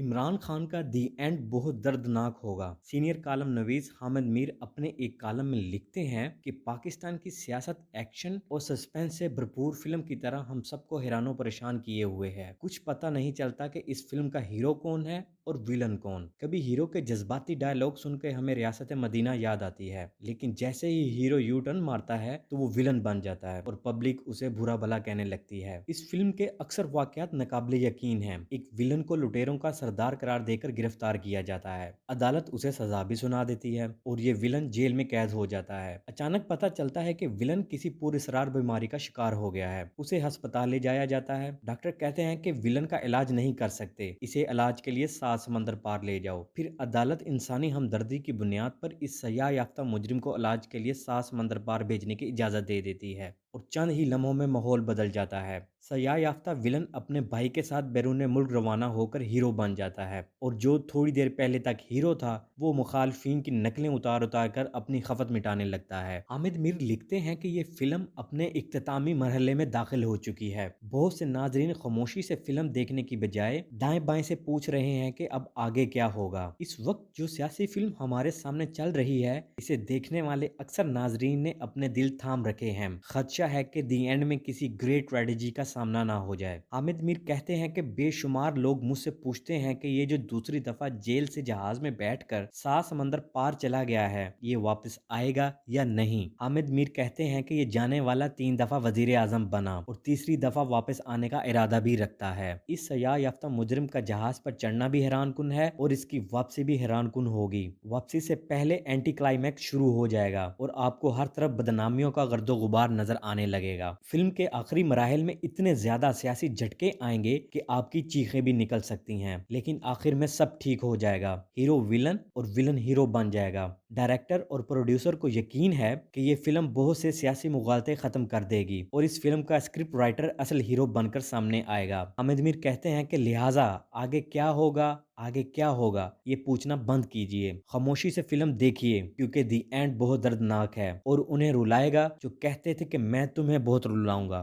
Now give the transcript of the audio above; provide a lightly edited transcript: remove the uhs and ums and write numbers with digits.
इमरान खान का दी एंड बहुत दर्दनाक होगा। सीनियर कालम नवीस हामिद मीर अपने एक कालम में लिखते हैं कि पाकिस्तान की सियासत एक्शन और सस्पेंस से भरपूर फिल्म की तरह हम सबको हैरानो परेशान किए हुए है। कुछ पता नहीं चलता कि इस फिल्म का हीरो कौन है और विलन कौन। कभी हीरो के जज्बाती डायलॉग सुनकर हमें रियासत मदीना याद आती है, लेकिन जैसे ही हीरो यू टर्न मारता है तो वो विलन बन जाता है और पब्लिक उसे बुरा भला कहने लगती है। इस फिल्म के अक्सर वाकयात नाकाबिले यकीन हैं। एक विलन को लुटेरों का सरदार करार देकर गिरफ्तार किया जाता है, अदालत उसे सजा भी सुना देती है और ये विलन जेल में कैद हो जाता है। अचानक पता चलता है कि विलन किसी पुरस्रार बीमारी का शिकार हो गया है। उसे अस्पताल ले जाया जाता है। डॉक्टर कहते हैं कि विलन का इलाज नहीं कर सकते, इसे इलाज के लिए 7 समंदर पार ले जाओ। फिर अदालत इंसानी हमदर्दी की बुनियाद पर इस सयाह याफ्ता मुजरिम को इलाज के लिए 7 समंदर पार भेजने की इजाजत दे देती है और चंद ही लम्हों में माहौल बदल जाता है। सयाह याफ्ता विलन अपने भाई के साथ बैरून मुल्क रवाना होकर हीरो बन जाता है और जो थोड़ी देर पहले तक हीरो था वो मुखालफिन की नकलें उतार उतार कर अपनी खफत मिटाने लगता है। हामिद मीर लिखते हैं कि ये फिल्म अपने इख्तितामी मरहले में दाखिल हो चुकी है। बहुत से नाजरीन खामोशी से फिल्म देखने की बजाय दाएं बाएं से पूछ रहे हैं कि अब आगे क्या होगा। इस वक्त जो सियासी फिल्म हमारे सामने चल रही है, इसे देखने वाले अक्सर नाजरीन ने अपने दिल थाम रखे हैं। खदशा है कि दी एंड में किसी ग्रेट ट्रेजेडी का सामना ना हो जाए। हामिद मीर कहते हैं कि बेशुमार लोग मुझसे पूछते हैं कि ये जो दूसरी दफा जेल से जहाज में बैठकर 7 समंदर पार चला गया है, ये वापस आएगा या नहीं। हामिद मीर कहते हैं कि ये जाने वाला 3 दफा वजीर आजम बना और तीसरी दफा वापस आने का इरादा भी रखता है। इस सयाह याफ्ता मुजरिम का जहाज पर चढ़ना भी हैरान कुन है और इसकी वापसी भी हैरान कुन होगी। वापसी से पहले एंटी क्लाइमैक्स शुरू हो जाएगा और आपको हर तरफ बदनामियों का गर्दो गुबार नजर आने लगेगा। फिल्म के आखिरी मराहल में इतने ज्यादा सियासी झटके आएंगे कि आपकी चीखें भी निकल सकती हैं, लेकिन आखिर में सब ठीक हो जाएगा। हीरो विलन और विलन हीरो बन जाएगा। डायरेक्टर और प्रोड्यूसर को यकीन है कि ये फिल्म बहुत से सियासी मुगालते खत्म कर देगी और इस फिल्म का स्क्रिप्ट राइटर असल हीरो बनकर सामने आएगा। हामिद मीर कहते हैं कि लिहाजा आगे क्या होगा, आगे क्या होगा, ये पूछना बंद कीजिए। खामोशी से फिल्म देखिए क्योंकि दी एंड बहुत दर्दनाक है और उन्हें रुलाएगा जो कहते थे कि मैं तुम्हें बहुत रुलाऊंगा।